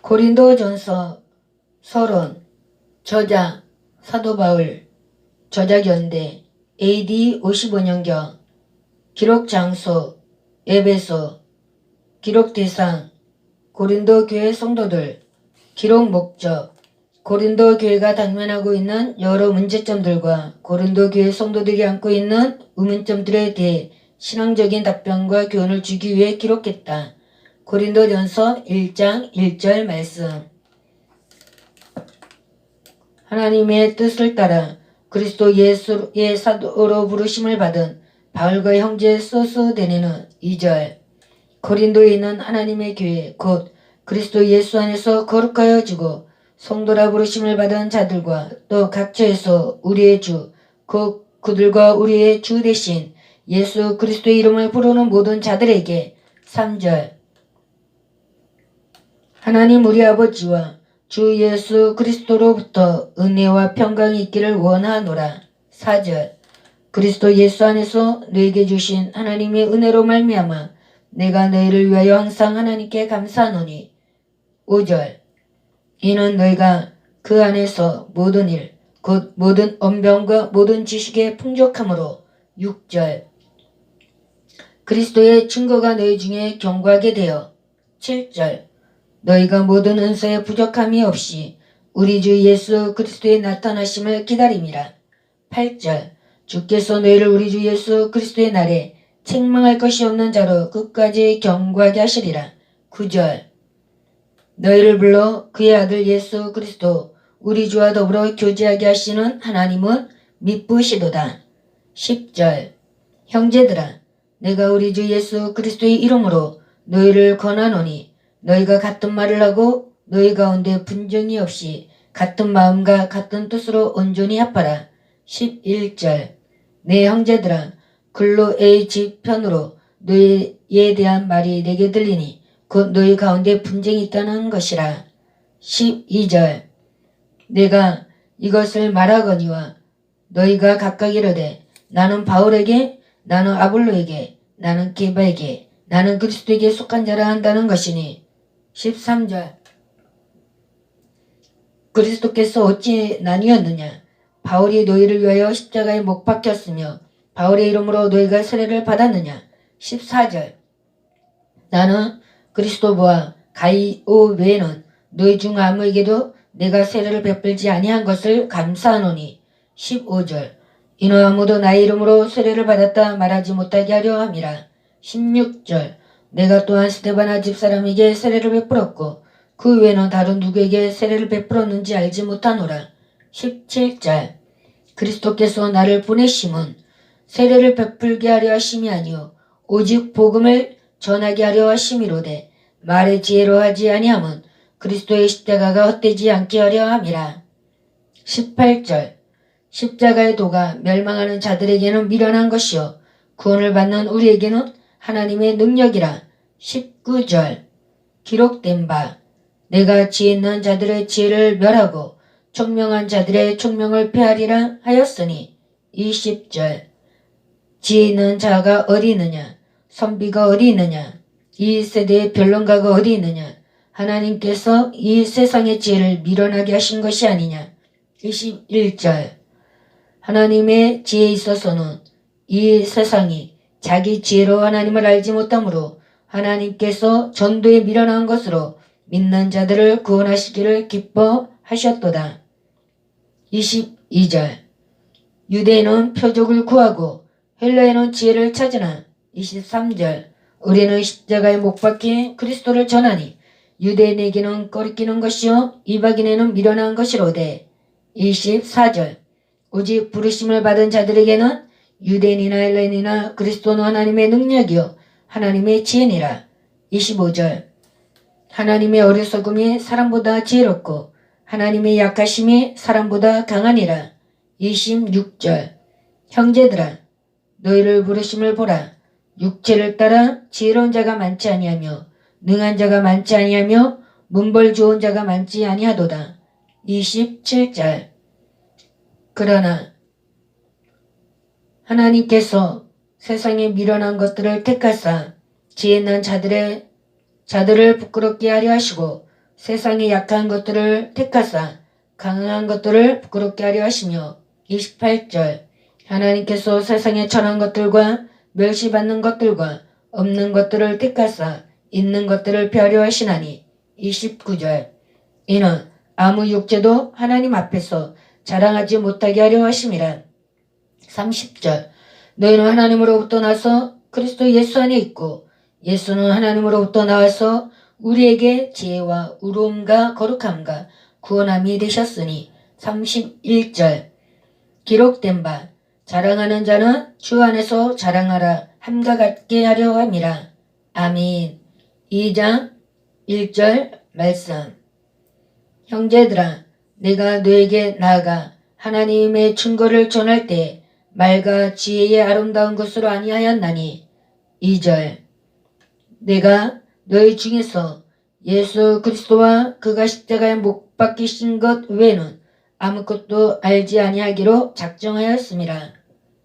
고린도전서 서론 저자 사도 바울 저작연대 AD 55년경 기록 장소 에베소 기록 대상 고린도 교회 성도들 기록 목적 고린도 교회가 당면하고 있는 여러 문제점들과 고린도 교회 성도들이 안고 있는 의문점들에 대해 신앙적인 답변과 교훈을 주기 위해 기록했다. 고린도전서 1장 1절 말씀. 하나님의 뜻을 따라 그리스도 예수의 사도로 부르심을 받은 바울과 형제 소스데네는 2절. 고린도에 있는 하나님의 교회 곧 그리스도 예수 안에서 거룩하여 지고 성도라 부르심을 받은 자들과 또 각처에서 우리의 주 곧 그들과 우리의 주 대신 예수 그리스도의 이름을 부르는 모든 자들에게 3절. 하나님 우리 아버지와 주 예수 그리스도로부터 은혜와 평강이 있기를 원하노라. 4절. 그리스도 예수 안에서 너에게 주신 하나님의 은혜로 말미암아 내가 너희를 위하여 항상 하나님께 감사하노니. 5절. 이는 너희가 그 안에서 모든 일 곧 모든 언변과 모든 지식에 풍족함으로. 6절. 그리스도의 증거가 너희 중에 견고하게 되어. 7절. 너희가 모든 은사에 부족함이 없이 우리 주 예수 그리스도의 나타나심을 기다림이라. 8절. 주께서 너희를 우리 주 예수 그리스도의 날에 책망할 것이 없는 자로 끝까지 견고하게 하시리라. 9절. 너희를 불러 그의 아들 예수 그리스도 우리 주와 더불어 교제하게 하시는 하나님은 미쁘시도다. 10절. 형제들아 내가 우리 주 예수 그리스도의 이름으로 너희를 권하노니 너희가 같은 말을 하고 너희 가운데 분쟁이 없이 같은 마음과 같은 뜻으로 온전히 합하라. 11절. 내 형제들아 글로의 집 편으로 너희에 대한 말이 내게 들리니 곧 너희 가운데 분쟁이 있다는 것이라. 12절. 내가 이것을 말하거니와 너희가 각각 이르되 나는 바울에게 나는 아볼로에게 나는 게바에게 나는 그리스도에게 속한 자라 한다는 것이니. 13절. 그리스도께서 어찌 나뉘었느냐. 바울이 너희를 위하여 십자가에 못 박혔으며 바울의 이름으로 너희가 세례를 받았느냐. 14절. 나는 그리스도보아 가이오 외에는 너희 중 아무에게도 내가 세례를 베풀지 아니한 것을 감사하노니. 15절. 이는 아무도 나의 이름으로 세례를 받았다 말하지 못하게 하려 함이라. 16절. 내가 또한 스데바나 집사람에게 세례를 베풀었고 그 외에는 다른 누구에게 세례를 베풀었는지 알지 못하노라. 17절. 그리스도께서 나를 보내심은 세례를 베풀게 하려 하심이 아니요 오직 복음을 전하게 하려 하심이로되 말의 지혜로 하지 아니함은 그리스도의 십자가가 헛되지 않게 하려 함이라. 18절. 십자가의 도가 멸망하는 자들에게는 미련한 것이요 구원을 받는 우리에게는 하나님의 능력이라. 19절. 기록된 바 내가 지혜 있는 자들의 지혜를 멸하고 총명한 자들의 총명을 폐하리라 하였으니. 20절. 지혜 있는 자가 어디 있느냐 선비가 어디 있느냐 이 세대의 변론가가 어디 있느냐 하나님께서 이 세상의 지혜를 미련하게 하신 것이 아니냐. 21절. 하나님의 지혜에 있어서는 이 세상이 자기 지혜로 하나님을 알지 못하므로 하나님께서 전도에 미련한 것으로 믿는 자들을 구원하시기를 기뻐하셨도다. 22절. 유대인은 표적을 구하고 헬라인은 지혜를 찾으나. 23절. 우리는 십자가에 못 박힌 그리스도를 전하니 유대인에게는 꺼리끼는 것이요 이방인에게는 미련한 것이로되. 24절. 오직 부르심을 받은 자들에게는 유대인이나 헬라인이나 그리스도는 하나님의 능력이요 하나님의 지혜니라. 25절. 하나님의 어리석음이 사람보다 지혜롭고 하나님의 약하심이 사람보다 강하니라. 26절. 형제들아 너희를 부르심을 보라. 육체를 따라 지혜로운 자가 많지 아니하며 능한 자가 많지 아니하며 문벌 좋은 자가 많지 아니하도다. 27절. 그러나 하나님께서 세상에 미련한 것들을 택하사 지혜 있는 자들을 부끄럽게 하려 하시고 세상의 약한 것들을 택하사 강한 것들을 부끄럽게 하려 하시며 28절 하나님께서 세상에 천한 것들과 멸시받는 것들과 없는 것들을 택하사 있는 것들을 폐하려 하시나니 29절 이는 아무 육체도 하나님 앞에서 자랑하지 못하게 하려 하심이라. 30절 너희는 하나님으로부터 나서 그리스도 예수 안에 있고 예수는 하나님으로부터 나와서 우리에게 지혜와 의로움과 거룩함과 구원함이 되셨으니 31절 기록된 바 자랑하는 자는 주 안에서 자랑하라 함과 같게 하려 함이라. 아멘. 2장 1절 말씀. 형제들아 내가 너에게 나아가 하나님의 증거를 전할 때 말과 지혜의 아름다운 것으로 아니하였나니 2절 내가 너희 중에서 예수 그리스도와 그가 십자가에 못 박히신 것 외에는 아무것도 알지 아니하기로 작정하였음이라.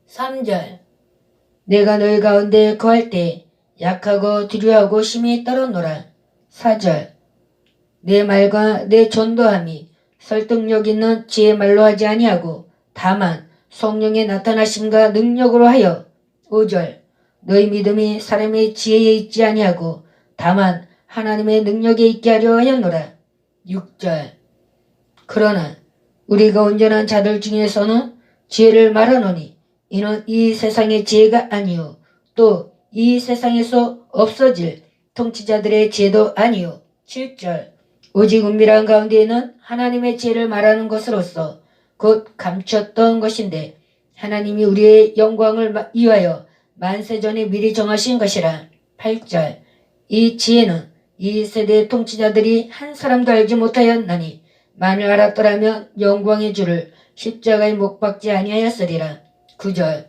3절 내가 너희 가운데 거할 때 약하고 두려워하고 심히 떨었노라. 4절 내 말과 내 전도함이 설득력 있는 지혜 말로 하지 아니하고 다만 성령의 나타나심과 능력으로 하여 5절 너희 믿음이 사람의 지혜에 있지 아니하고 다만 하나님의 능력에 있게 하려 하였노라. 6절 그러나 우리가 온전한 자들 중에서는 지혜를 말하노니 이는 이 세상의 지혜가 아니요 또 이 세상에서 없어질 통치자들의 지혜도 아니요 7절 오직 은밀한 가운데에는 하나님의 지혜를 말하는 것으로서 곧 감추었던 것인데 하나님이 우리의 영광을 위하여 만세전에 미리 정하신 것이라. 8절 이 지혜는 이 세대의 통치자들이 한 사람도 알지 못하였나니 만일 알았더라면 영광의 주를 십자가에 못 박지 아니하였으리라. 9절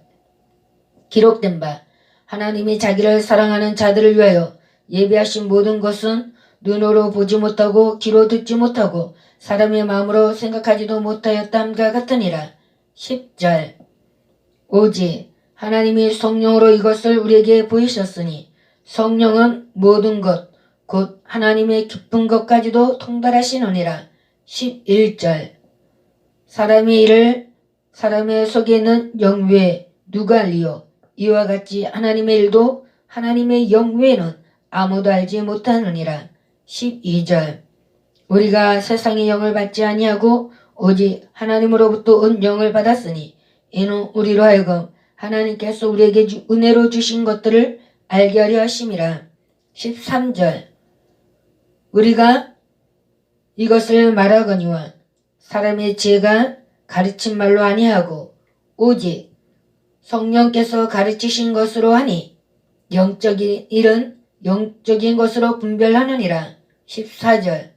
기록된 바 하나님이 자기를 사랑하는 자들을 위하여 예비하신 모든 것은 눈으로 보지 못하고 귀로 듣지 못하고 사람의 마음으로 생각하지도 못하였담과 같으니라. 10절 오직 하나님이 성령으로 이것을 우리에게 보이셨으니 성령은 모든 것 곧 하나님의 깊은 것까지도 통달하시느니라. 11절 사람의 일을 사람의 속에 있는 영 외에 누가 알리요 이와 같이 하나님의 일도 하나님의 영 외에는 아무도 알지 못하느니라. 12절 우리가 세상의 영을 받지 아니하고 오직 하나님으로부터 온 영을 받았으니 이는 우리로 하여금 하나님께서 우리에게 은혜로 주신 것들을 알게 하려 하심이라. 13절 우리가 이것을 말하거니와 사람의 지혜가 가르친 말로 아니하고 오직 성령께서 가르치신 것으로 하니 영적인 일은 영적인 것으로 분별하느니라. 14절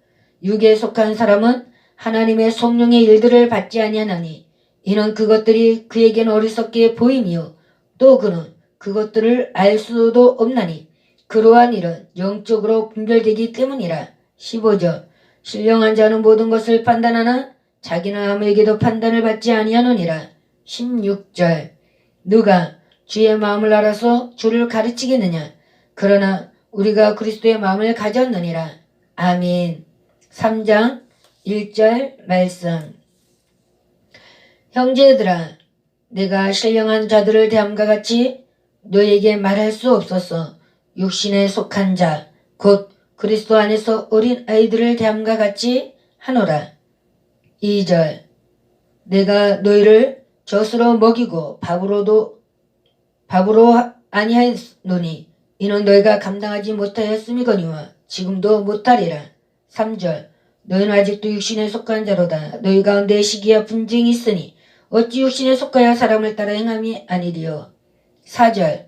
육에 속한 사람은 하나님의 성령의 일들을 받지 아니하나니 이는 그것들이 그에게는 어리석게 보이며 또 그는 그것들을 알 수도 없나니 그러한 일은 영적으로 분별되기 때문이라. 15절 신령한 자는 모든 것을 판단하나 자기는 아무에게도 판단을 받지 아니하느니라. 16절 누가 주의 마음을 알아서 주를 가르치겠느냐 그러나 우리가 그리스도의 마음을 가졌느니라. 아멘. 3장 1절 말씀. 형제들아 내가 신령한 자들을 대함과 같이 너에게 말할 수 없어서 육신에 속한 자 곧 그리스도 안에서 어린 아이들을 대함과 같이 하노라. 2절 내가 너희를 젖으로 먹이고 밥으로 아니하였노니 이는 너희가 감당하지 못하였음이거니와 지금도 못하리라. 3절 너희는 아직도 육신에 속한 자로다. 너희 가운데 시기와 분쟁이 있으니 어찌 육신에 속하여 사람을 따라 행함이 아니리요. 4절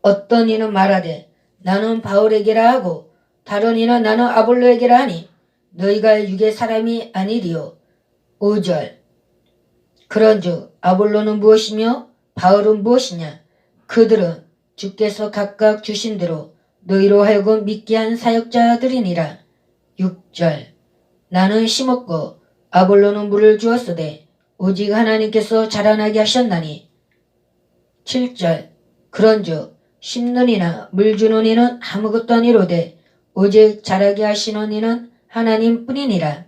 어떤 이는 말하되 나는 바울에게라 하고 다른 이는 나는 아볼로에게라 하니 너희가 육의 사람이 아니리요. 5절 그런즉 아볼로는 무엇이며 바울은 무엇이냐 그들은 주께서 각각 주신 대로 너희로 하여금 믿게 한 사역자들이니라. 6절 나는 심었고 아볼로는 물을 주었으되 오직 하나님께서 자라나게 하셨나니. 7절 그런즉 심는 이나 물 주는 이는 아무것도 아니로되 오직 자라게 하시는 이는 하나님뿐이니라.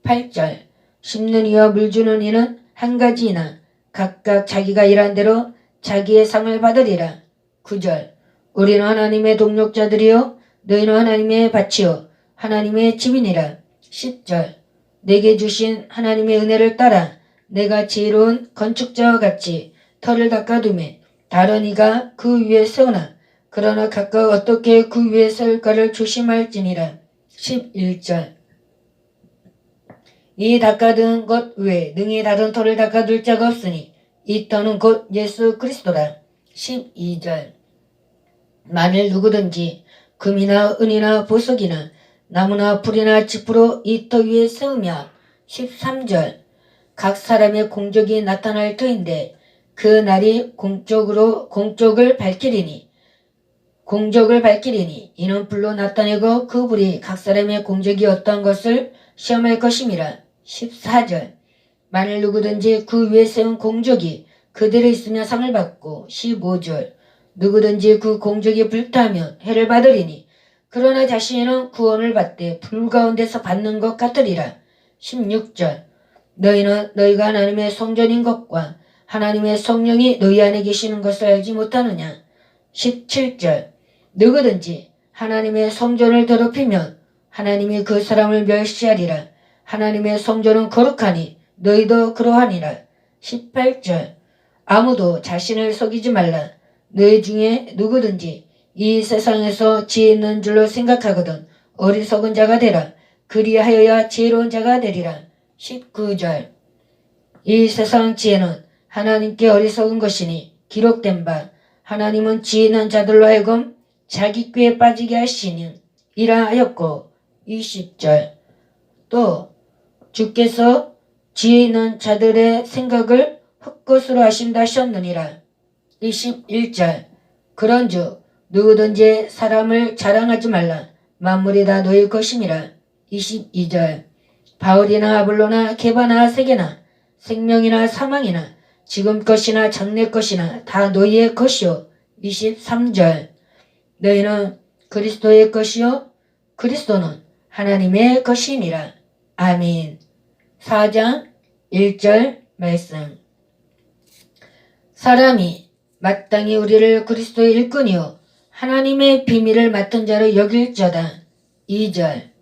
8절 심는 이와 물 주는 이는 한 가지이나 각각 자기가 일한 대로 자기의 상을 받으리라. 9절 우리는 하나님의 동력자들이요 너희는 하나님의 밭이요 하나님의 집이니라. 10절 내게 주신 하나님의 은혜를 따라 내가 지혜로운 건축자와 같이 터를 닦아두매 다른 이가 그 위에 세우나 그러나 각각 어떻게 그 위에 세울까를 조심할지니라. 11절 이 닦아둔 것 외에 능히 다른 터를 닦아둘 자가 없으니 이 터는 곧 예수 그리스도라. 12절 만일 누구든지 금이나 은이나 보석이나 나무나 풀이나 짚으로 이 터 위에 세우며 13절 각 사람의 공적이 나타날 터인데 그 날이 공적을 밝히리니 이는 불로 나타내고 그 불이 각 사람의 공적이 어떠한 것을 시험할 것임이라. 14절 만일 누구든지 그 위에 세운 공적이 그대로 있으면 상을 받고 15절 누구든지 그 공적이 불타면 해를 받으리니 그러나 자신은 구원을 받되 불 가운데서 받는 것 같으리라. 16절 너희가 하나님의 성전인 것과 하나님의 성령이 너희 안에 계시는 것을 알지 못하느냐. 17절 누구든지 하나님의 성전을 더럽히면 하나님이 그 사람을 멸시하리라. 하나님의 성전은 거룩하니 너희도 그러하니라. 18절 아무도 자신을 속이지 말라. 너희 중에 누구든지 이 세상에서 지혜 있는 줄로 생각하거든 어리석은 자가 되라. 그리하여야 지혜로운 자가 되리라. 19절 이 세상 지혜는 하나님께 어리석은 것이니 기록된 바 하나님은 지혜 있는 자들로 하여금 자기 꾀에 빠지게 하시니라 하였고 20절 또 주께서 지혜 있는 자들의 생각을 헛것으로 하신다 하셨느니라. 21절 그런즉 누구든지 사람을 자랑하지 말라. 만물이 다 너희 것임이라. 22절 바울이나 아볼로나 게바나 세게나 생명이나 사망이나 지금 것이나 장래 것이나 다 너희의 것이요. 23절 너희는 그리스도의 것이요 그리스도는 하나님의 것이니라. 아멘. 4장 1절 말씀 사람이 마땅히 우리를 그리스도의 일꾼이요 하나님의 비밀을 맡은 자로 여길저다. 2절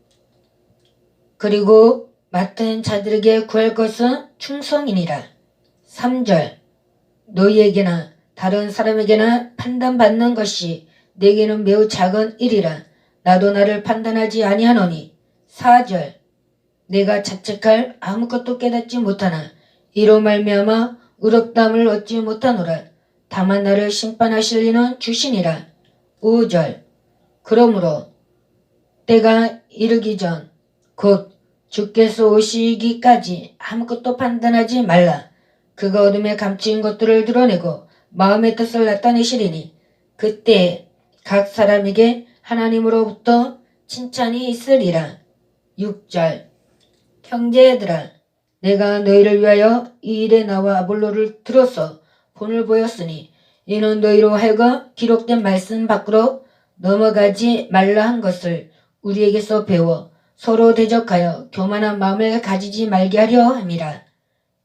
그리고 맡은 자들에게 구할 것은 충성이니라. 3절 너희에게나 다른 사람에게나 판단받는 것이 내게는 매우 작은 일이라 나도 나를 판단하지 아니하노니. 4절 내가 자책할 아무것도 깨닫지 못하나 이로 말미암아 의롭다함을 얻지 못하노라. 다만 나를 심판하실 이는 주시니라. 5절 그러므로 때가 이르기 전 곧 주께서 오시기까지 아무것도 판단하지 말라. 그가 어둠에 감추인 것들을 드러내고 마음의 뜻을 나타내시리니 그때 각 사람에게 하나님으로부터 칭찬이 있으리라. 6절 형제들아 내가 너희를 위하여 이 일에 나와 아볼로를 들어서 본을 보였으니 이는 너희로 하여금 기록된 말씀 밖으로 넘어가지 말라 한 것을 우리에게서 배워 서로 대적하여 교만한 마음을 가지지 말게 하려 함이라.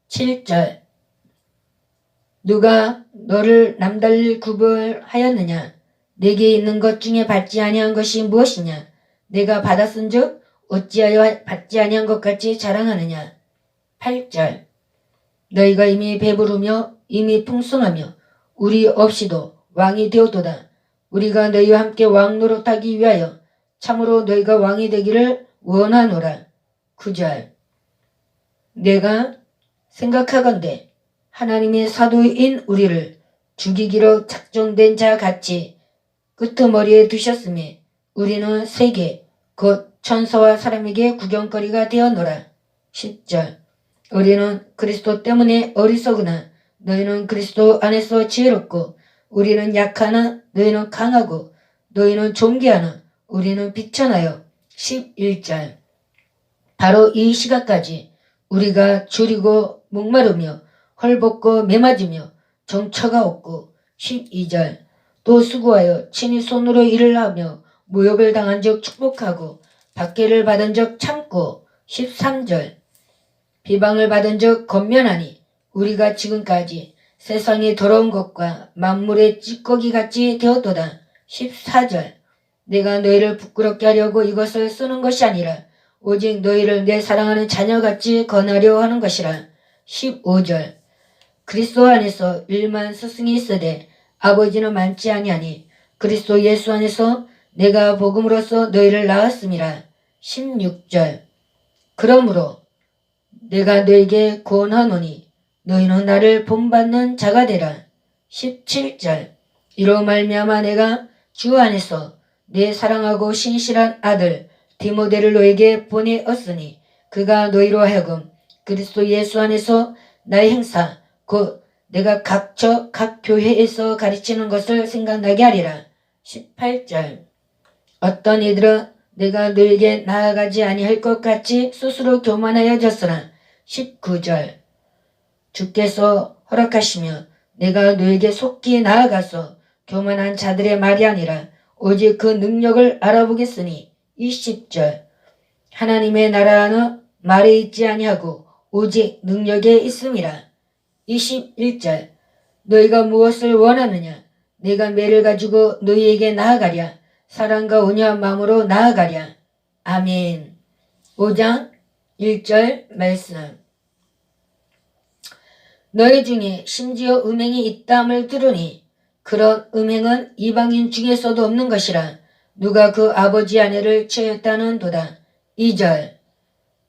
7절 누가 너를 남달리 구별하였느냐. 내게 있는 것 중에 받지 아니한 것이 무엇이냐. 내가 받았은즉 어찌하여 받지 아니한 것 같이 자랑하느냐. 8절 너희가 이미 배부르며 이미 풍성하며 우리 없이도 왕이 되었도다. 우리가 너희와 함께 왕 노릇하기 위하여 참으로 너희가 왕이 되기를 원하노라. 9절 내가 생각하건대 하나님의 사도인 우리를 죽이기로 작정된 자 같이 끄트머리에 두셨으니 우리는 세계 곧 천사와 사람에게 구경거리가 되었노라. 10절 우리는 그리스도 때문에 어리석으나 너희는 그리스도 안에서 지혜롭고 우리는 약하나 너희는 강하고 너희는 존귀하나 우리는 비천하여. 11절 바로 이 시각까지 우리가 줄이고 목마르며 헐벗고 매맞으며 정처가 없고. 12절 또 수고하여 친히 손으로 일을 하며 모욕을 당한 적 축복하고 박해를 받은 적 참고 받고 13절 비방을 받은 즉 권면하니 우리가 지금까지 세상이 더러운 것과 만물의 찌꺼기같이 되었도다. 14절 내가 너희를 부끄럽게 하려고 이것을 쓰는 것이 아니라 오직 너희를 내 사랑하는 자녀같이 권하려 하는 것이라. 15절 그리스도 안에서 일만 스승이 있으되 아버지는 많지 아니하니 그리스도 예수 안에서 내가 복음으로써 너희를 낳았음이라. 16절 그러므로 내가 너에게 권하노니 너희는 나를 본받는 자가 되라. 17절 이로 말미암아 내가 주 안에서 내 사랑하고 신실한 아들 디모데를 너에게 보내었으니 그가 너희로 하여금 그리스도 예수 안에서 나의 행사 곧 내가 각처 각 교회에서 가르치는 것을 생각나게 하리라. 18절 어떤 이들은 내가 너에게 나아가지 아니할 것 같이 스스로 교만하여졌으나 19절 주께서 허락하시며 내가 너에게 속히 나아가서 교만한 자들의 말이 아니라 오직 그 능력을 알아보겠으니 20절 하나님의 나라는 말에 있지 아니하고 오직 능력에 있음이라. 21절 너희가 무엇을 원하느냐 내가 매를 가지고 너희에게 나아가랴 사랑과 온유한 마음으로 나아가랴. 아멘. 5장 1절 말씀 너희 중에 심지어 음행이 있다함을 들으니 그런 음행은 이방인 중에서도 없는 것이라 누가 그 아버지 아내를 취하였다는도다. 2절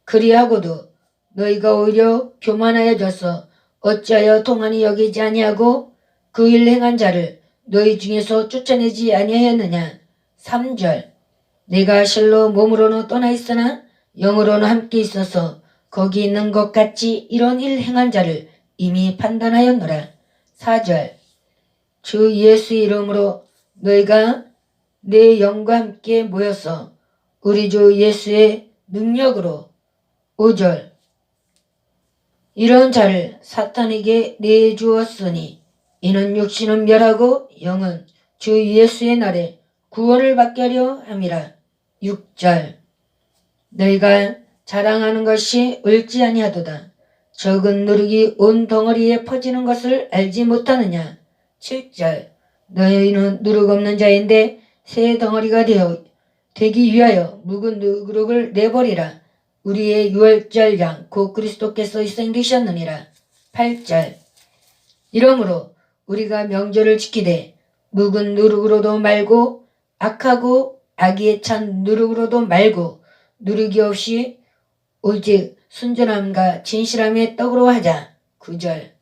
그리하고도 너희가 오히려 교만하여져서 어찌하여 동안히 여기지 아니하고 그 일 행한 자를 너희 중에서 쫓아내지 아니하였느냐. 3절 내가 실로 몸으로는 떠나 있으나 영으로는 함께 있어서 거기 있는 것 같이 이런 일 행한 자를 이미 판단하였노라. 4절 주 예수 이름으로 너희가 내 영과 함께 모여서 우리 주 예수의 능력으로 5절 이런 자를 사탄에게 내주었으니 이는 육신은 멸하고 영은 주 예수의 날에 구원을 받게 하려 함이라. 6절 너희가 자랑하는 것이 옳지 아니하도다. 적은 누룩이 온 덩어리에 퍼지는 것을 알지 못하느냐. 7절 너희는 누룩 없는 자인데 새 덩어리가 되기 위하여 묵은 누룩을 내버리라. 우리의 유월절 양 곧 그리스도께서 희생되셨느니라. 8절 이러므로 우리가 명절을 지키되 묵은 누룩으로도 말고 악하고 악의에 찬 누룩으로도 말고 누룩이 없이 오직 순전함과 진실함의 떡으로 하자. 9절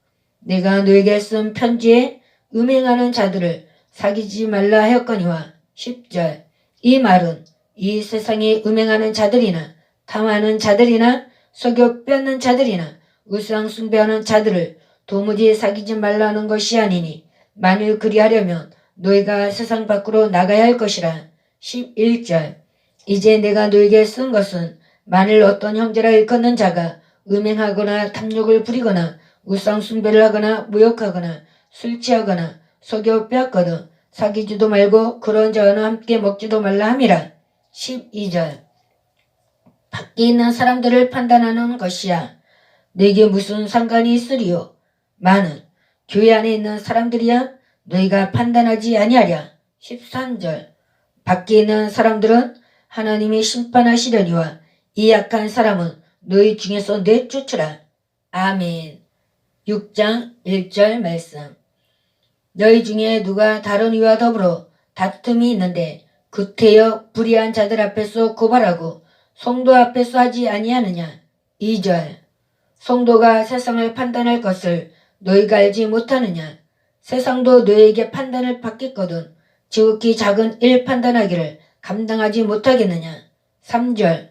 내가 너에게 쓴 편지에 음행하는 자들을 사귀지 말라 하였거니와. 10절 이 말은 이 세상에 음행하는 자들이나 탐하는 자들이나 속여 빼앗는 자들이나 우상 숭배하는 자들을 도무지 사귀지 말라는 것이 아니니 만일 그리하려면 너희가 세상 밖으로 나가야 할 것이라. 11절 이제 내가 너에게 쓴 것은 만일 어떤 형제라 일컫는 자가 음행하거나 탐욕을 부리거나 우상 숭배를 하거나 모욕하거나 술 취하거나 속여 빼앗거든 사귀지도 말고 그런 자와는 함께 먹지도 말라 함이라. 12절 밖에 있는 사람들을 판단하는 것이야 내게 무슨 상관이 있으리요. 많은 교회 안에 있는 사람들이야 너희가 판단하지 아니하랴. 13절 밖에 있는 사람들은 하나님이 심판하시려니와 이 약한 사람은 너희 중에서 내쫓으라. 아멘. 6장 1절 말씀 너희 중에 누가 다른 이와 더불어 다툼이 있는데 구태여 불의한 자들 앞에서 고발하고 성도 앞에서 하지 아니하느냐. 2절 성도가 세상을 판단할 것을 너희가 알지 못하느냐. 세상도 너희에게 판단을 받겠거든 지극히 작은 일 판단하기를 감당하지 못하겠느냐. 3절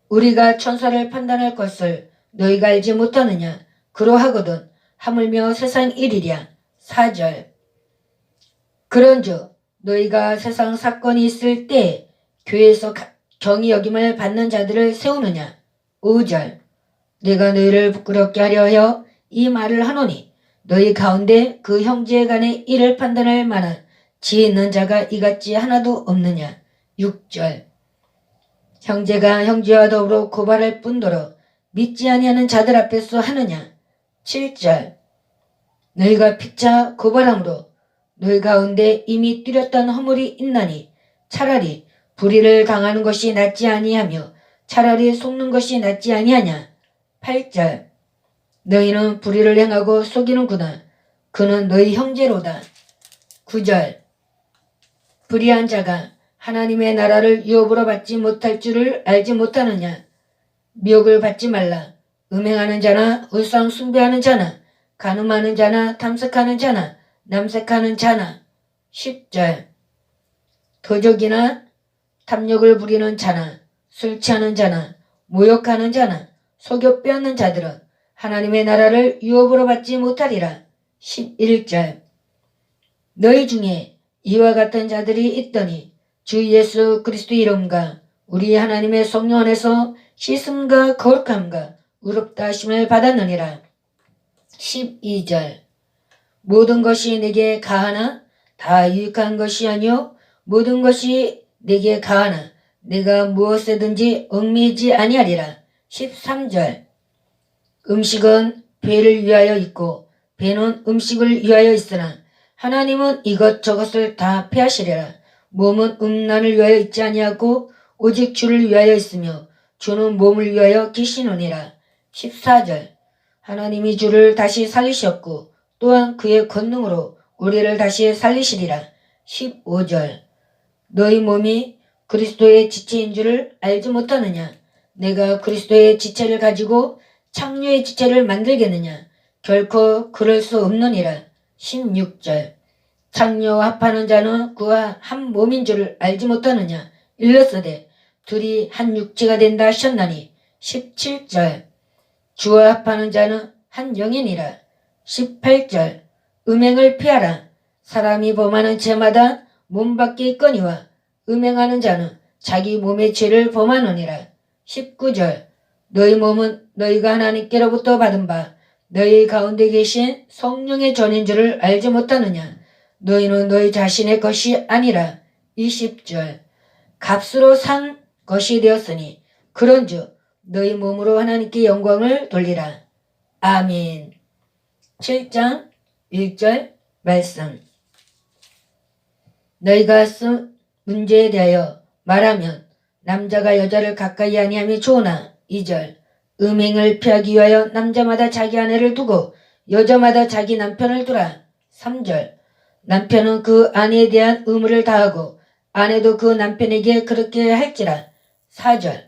우리가 천사를 판단할 것을 너희가 알지 못하느냐. 그러하거든 하물며 세상 일이랴. 4절 그런즉 너희가 세상 사건이 있을 때 교회에서 경히 여김을 받는 자들을 세우느냐. 5절 내가 너희를 부끄럽게 하려 하여 이 말을 하노니 너희 가운데 그 형제 간의 일을 판단할 만한 지혜 있는 자가 이같이 하나도 없느냐. 6절 형제가 형제와 더불어 고발할 뿐더러 믿지 아니하는 자들 앞에서 하느냐. 7절. 너희가 피차 고발함으로 너희 가운데 이미 뚜렷한 허물이 있나니 차라리 불의를 당하는 것이 낫지 아니하며 차라리 속는 것이 낫지 아니하냐. 8절. 너희는 불의를 행하고 속이는구나. 그는 너희 형제로다. 9절. 불의한 자가 하나님의 나라를 유업으로 받지 못할 줄을 알지 못하느냐. 미혹을 받지 말라. 음행하는 자나 우상 숭배하는 자나 간음하는 자나 탐색하는 자나 남색하는 자나. 10절. 도적이나 탐욕을 부리는 자나 술 취하는 자나 모욕하는 자나 속여 빼앗는 자들은 하나님의 나라를 유업으로 받지 못하리라. 11절. 너희 중에 이와 같은 자들이 있더니 주 예수 그리스도 이름과 우리 하나님의 성령 안에서 씻음과 거룩함과 의롭다 하심을 받았느니라. 12절. 모든 것이 내게 가하나 다 유익한 것이 아니요 모든 것이 내게 가하나 내가 무엇에든지 얽매이지 아니하리라. 13절. 음식은 배를 위하여 있고 배는 음식을 위하여 있으나 하나님은 이것저것을 다 패하시리라. 몸은 음란을 위하여 있지 아니하고 오직 주를 위하여 있으며 주는 몸을 위하여 계시느니라. 14절. 하나님이 주를 다시 살리셨고 또한 그의 권능으로 우리를 다시 살리시리라. 15절. 너희 몸이 그리스도의 지체인 줄을 알지 못하느냐. 내가 그리스도의 지체를 가지고 창녀의 지체를 만들겠느냐. 결코 그럴 수 없느니라. 16절. 창녀와 합하는 자는 그와 한 몸인 줄을 알지 못하느냐. 일렀으되 둘이 한 육체가 된다 하셨나니. 17절. 주와 합하는 자는 한 영이니라. 18절. 음행을 피하라. 사람이 범하는 죄마다 몸 밖에 있거니와 음행하는 자는 자기 몸의 죄를 범하느니라. 19절. 너희 몸은 너희가 하나님께로부터 받은 바 너희 가운데 계신 성령의 전인 줄을 알지 못하느냐. 너희는 너희 자신의 것이 아니라. 20절. 값으로 산 것이 되었으니 그런즉 너희 몸으로 하나님께 영광을 돌리라. 아멘. 7장 1절 말씀. 너희가 쓴 문제에 대하여 말하면 남자가 여자를 가까이 아니함이 좋으나. 2절. 음행을 피하기 위하여 남자마다 자기 아내를 두고 여자마다 자기 남편을 두라. 3절. 남편은 그 아내에 대한 의무를 다하고 아내도 그 남편에게 그렇게 할지라. 4절.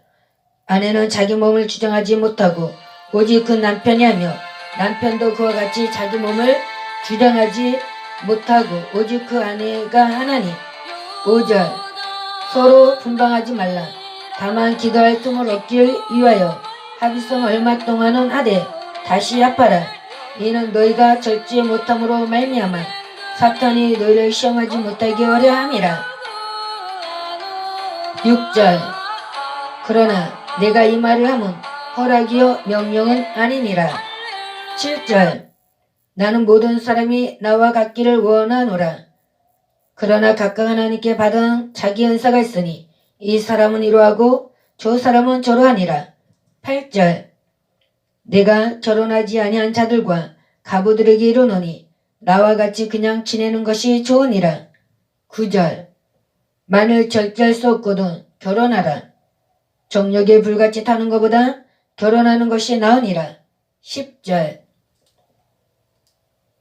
아내는 자기 몸을 주장하지 못하고 오직 그 남편이 하며 남편도 그와 같이 자기 몸을 주장하지 못하고 오직 그 아내가 하나니. 5절. 서로 분방하지 말라. 다만 기도할 틈을 얻기 위하여 합의성 얼마 동안은 하되 다시 합하라. 이는 너희가 절제 못함으로 말미암아 사탄이 너희를 시험하지 못하게 하려 함이라. 6절. 그러나 내가 이 말을 하면 허락이요 명령은 아니니라. 7절. 나는 모든 사람이 나와 같기를 원하노라. 그러나 각각 하나님께 받은 자기 은사가 있으니 이 사람은 이러하고 저 사람은 저러하니라. 8절. 내가 결혼하지 아니한 자들과 가부들에게 이르노니 나와 같이 그냥 지내는 것이 좋으니라. 9절. 만일 절제할 수 없거든 결혼하라. 정력에 불같이 타는 것보다 결혼하는 것이 나으니라. 10절.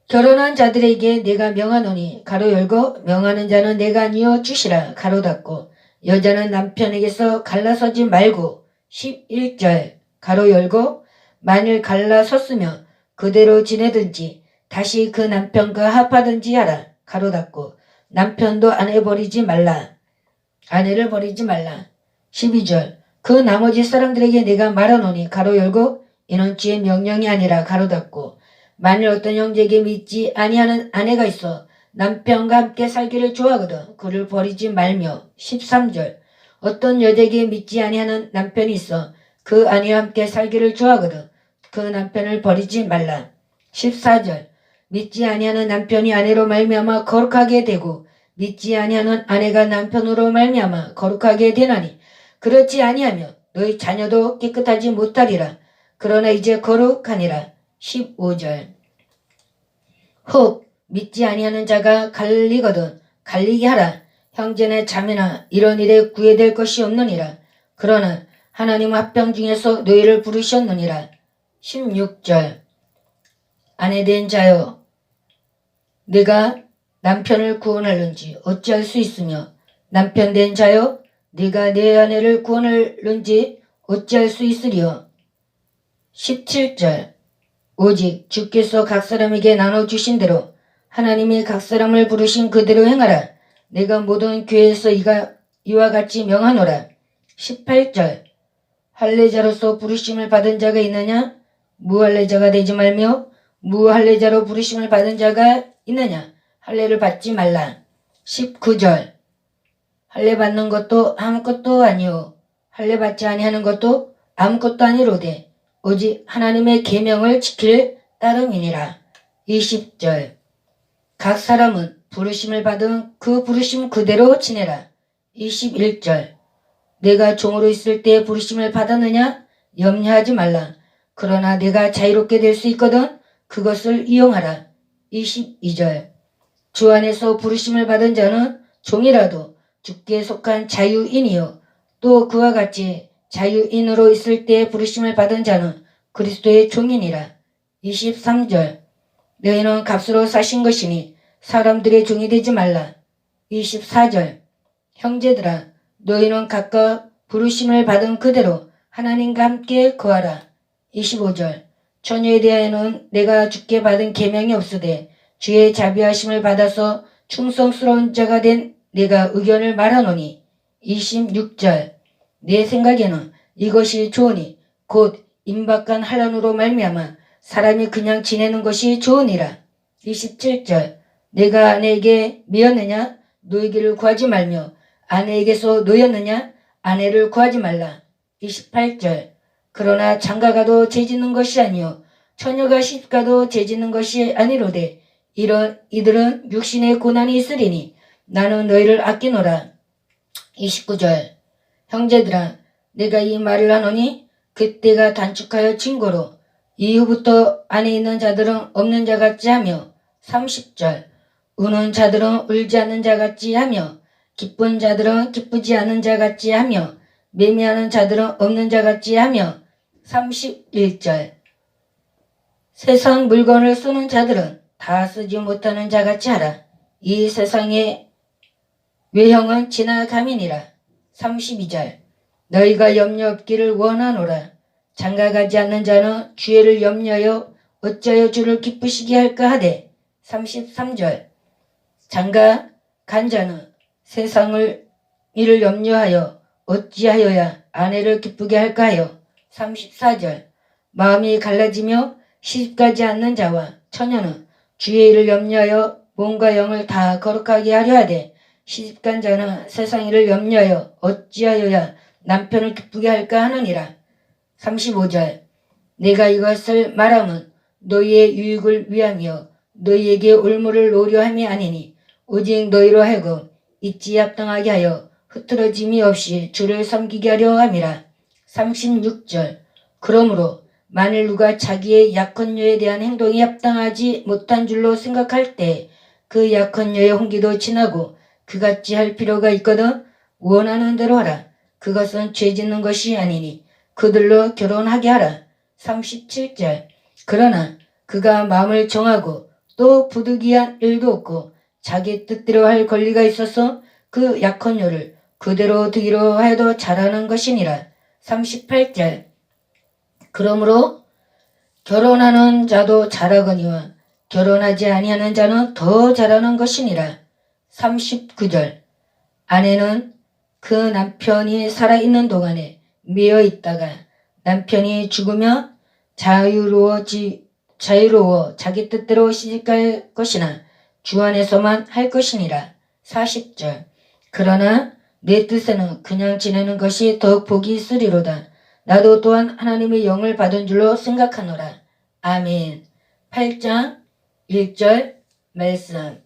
결혼한 자들에게 내가 명하노니 가로 열고 명하는 자는 내가 아니요 주시라 가로 닫고 여자는 남편에게서 갈라서지 말고. 11절. 가로 열고 만일 갈라섰으며 그대로 지내든지 다시 그 남편과 합하든지 하라 가로 닫고 남편도 아내 버리지 말라. 아내를 버리지 말라. 12절. 그 나머지 사람들에게 내가 말하노니 가로 열고 이는 주의 명령이 아니라 가로 닫고 만일 어떤 형제에게 믿지 아니하는 아내가 있어 남편과 함께 살기를 좋아하거든 그를 버리지 말며. 13절. 어떤 여자에게 믿지 아니하는 남편이 있어 그 아내와 함께 살기를 좋아하거든 그 남편을 버리지 말라. 14절. 믿지 아니하는 남편이 아내로 말미암아 거룩하게 되고 믿지 아니하는 아내가 남편으로 말미암아 거룩하게 되나니 그렇지 아니하며 너희 자녀도 깨끗하지 못하리라. 그러나 이제 거룩하니라. 15절. 혹 믿지 아니하는 자가 갈리거든 갈리게 하라. 형제나 자매나 이런 일에 구애될 것이 없느니라. 그러나 하나님은 합병 중에서 너희를 부르셨느니라. 16절. 아내된 자여 네가 남편을 구원할는지 어찌할 수 있으며 남편 된 자여 네가 내 아내를 구원할는지 어찌할 수 있으리요. 17절. 오직 주께서 각 사람에게 나눠주신 대로 하나님이 각 사람을 부르신 그대로 행하라. 내가 모든 교회에서 이와 같이 명하노라. 18절. 할례자로서 부르심을 받은 자가 있느냐? 무할례자가 되지 말며 무할례자로 부르심을 받은 자가 있느냐? 할례를 받지 말라. 19절. 할례 받는 것도 아무것도 아니요 할례 받지 아니하는 것도 아무것도 아니로되 오직 하나님의 계명을 지킬 따름이니라. 20절. 각 사람은 부르심을 받은 그 부르심 그대로 지내라. 21절. 내가 종으로 있을 때 부르심을 받았느냐? 염려하지 말라. 그러나 내가 자유롭게 될 수 있거든 그것을 이용하라. 22절. 주 안에서 부르심을 받은 자는 종이라도 주께 속한 자유인이요 또 그와 같이 자유인으로 있을 때 부르심을 받은 자는 그리스도의 종이니라. 23절. 너희는 값으로 사신 것이니 사람들의 종이 되지 말라. 24절. 형제들아 너희는 각각 부르심을 받은 그대로 하나님과 함께 거하라. 25절. 처녀에 대하여는 내가 주께 받은 계명이 없으되 주의 자비하심을 받아서 충성스러운 자가 된 내가 의견을 말하노니. 26절. 내 생각에는 이것이 좋으니 곧 임박한 환난으로 말미암아 사람이 그냥 지내는 것이 좋으니라. 27절. 내가 아내에게 미었느냐? 노이기를 구하지 말며 아내에게서 노였느냐? 아내를 구하지 말라. 28절. 그러나 장가가도 죄짓는 것이 아니요 처녀가 시집가도 죄짓는 것이 아니로되 이들은 육신의 고난이 있으리니 나는 너희를 아끼노라. 29절. 형제들아 내가 이 말을 하노니 그때가 단축하여 증거로 이후부터 안에 있는 자들은 없는 자 같지 하며 30절. 우는 자들은 울지 않는 자 같지 하며 기쁜 자들은 기쁘지 않은 자 같지 하며 매매하는 자들은 없는 자 같지 하며 31절. 세상 물건을 쓰는 자들은 다 쓰지 못하는 자 같이 하라. 이 세상의 외형은 지나감이니라. 32절. 너희가 염려 없기를 원하노라. 장가가지 않는 자는 주애를 염려하여 어찌하여 주를 기쁘시게 할까 하되. 33절. 장가 간 자는 세상을 이를 염려하여 어찌하여야 아내를 기쁘게 할까 하여. 34절. 마음이 갈라지며 시집가지 않는 자와 처녀는 주의 일을 염려하여 몸과 영을 다 거룩하게 하려 하되 시집간 자는 세상 일을 염려하여 어찌하여야 남편을 기쁘게 할까 하느니라. 35절. 내가 이것을 말함은 너희의 유익을 위하며 너희에게 올무를 노려 함이 아니니 오직 너희로 하여금 있지 합당하게 하여 흐트러짐이 없이 주를 섬기게 하려 함이라. 36절. 그러므로 만일 누가 자기의 약혼녀에 대한 행동이 합당하지 못한 줄로 생각할 때 그 약혼녀의 홍기도 지나고 그같이 할 필요가 있거든 원하는 대로 하라. 그것은 죄 짓는 것이 아니니 그들로 결혼하게 하라. 37절. 그러나 그가 마음을 정하고 또 부득이한 일도 없고 자기 뜻대로 할 권리가 있어서 그 약혼녀를 그대로 두기로 하여도 잘하는 것이니라. 38절. 그러므로 결혼하는 자도 잘하거니와 결혼하지 아니하는 자는 더 잘하는 것이니라. 39절. 아내는 그 남편이 살아있는 동안에 매여 있다가 남편이 죽으면 자유로워 자기 뜻대로 시집갈 것이나 주 안에서만 할 것이니라. 40절. 그러나 내 뜻에는 그냥 지내는 것이 더욱 복이 있으리로다. 나도 또한 하나님의 영을 받은 줄로 생각하노라. 아멘. 8장 1절 말씀.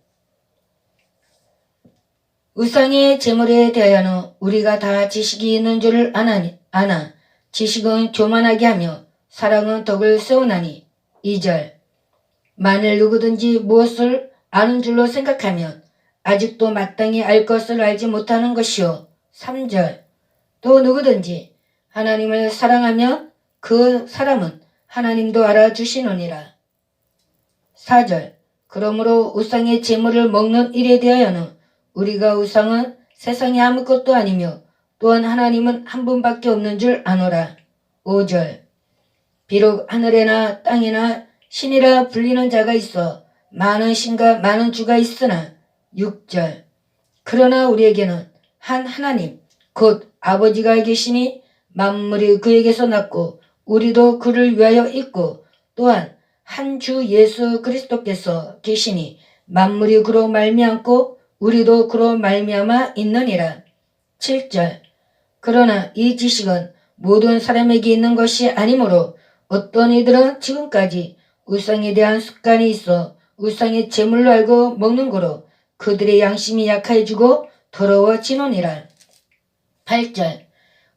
우상의 제물에 대하여는 우리가 다 지식이 있는 줄 아나 지식은 교만하게 하며 사랑은 덕을 세우나니. 2절. 만일 누구든지 무엇을 아는 줄로 생각하면 아직도 마땅히 알 것을 알지 못하는 것이요. 3절. 또 누구든지 하나님을 사랑하면 그 사람은 하나님도 알아주시느니라. 4절. 그러므로 우상의 제물을 먹는 일에 대하여는 우리가 우상은 세상에 아무것도 아니며 또한 하나님은 한 분밖에 없는 줄 아노라. 5절. 비록 하늘에나 땅에나 신이라 불리는 자가 있어 많은 신과 많은 주가 있으나. 6절. 그러나 우리에게는 한 하나님 곧 아버지가 계시니 만물이 그에게서 났고 우리도 그를 위하여 있고 또한 한 주 예수 그리스도께서 계시니 만물이 그로 말미암고 우리도 그로 말미암아 있느니라. 7절. 그러나 이 지식은 모든 사람에게 있는 것이 아니므로 어떤 이들은 지금까지 우상에 대한 습관이 있어 우상의 제물로 알고 먹는 거로 그들의 양심이 약해지고 더러워지느니라. 8절.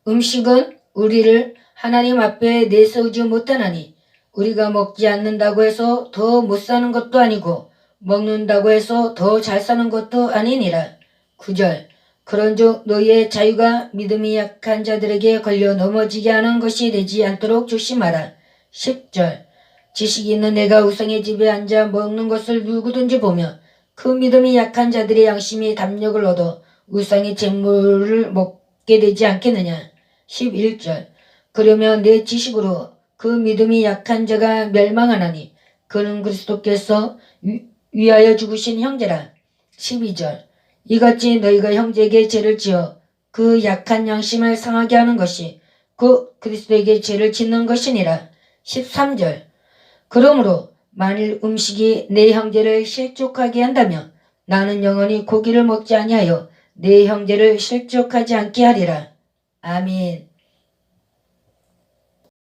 음식은 우리를 하나님 앞에 내세우지 못하나니 우리가 먹지 않는다고 해서 더 못 사는 것도 아니고 먹는다고 해서 더 잘 사는 것도 아니니라. 9절. 그런즉 너희의 자유가 믿음이 약한 자들에게 걸려 넘어지게 하는 것이 되지 않도록 조심하라. 10절. 지식이 있는 내가 우상의 집에 앉아 먹는 것을 누구든지 보며 그 믿음이 약한 자들의 양심이 담력을 얻어 우상의 제물을 먹게 되지 않겠느냐. 11절. 그러면 내 지식으로 그 믿음이 약한 자가 멸망하나니 그는 그리스도께서 위하여 죽으신 형제라. 12절. 이같이 너희가 형제에게 죄를 지어 그 약한 양심을 상하게 하는 것이 그 그리스도에게 죄를 짓는 것이니라. 13절. 그러므로 만일 음식이 내 형제를 실족하게 한다면 나는 영원히 고기를 먹지 아니하여 내 형제를 실족하지 않게 하리라. 아멘.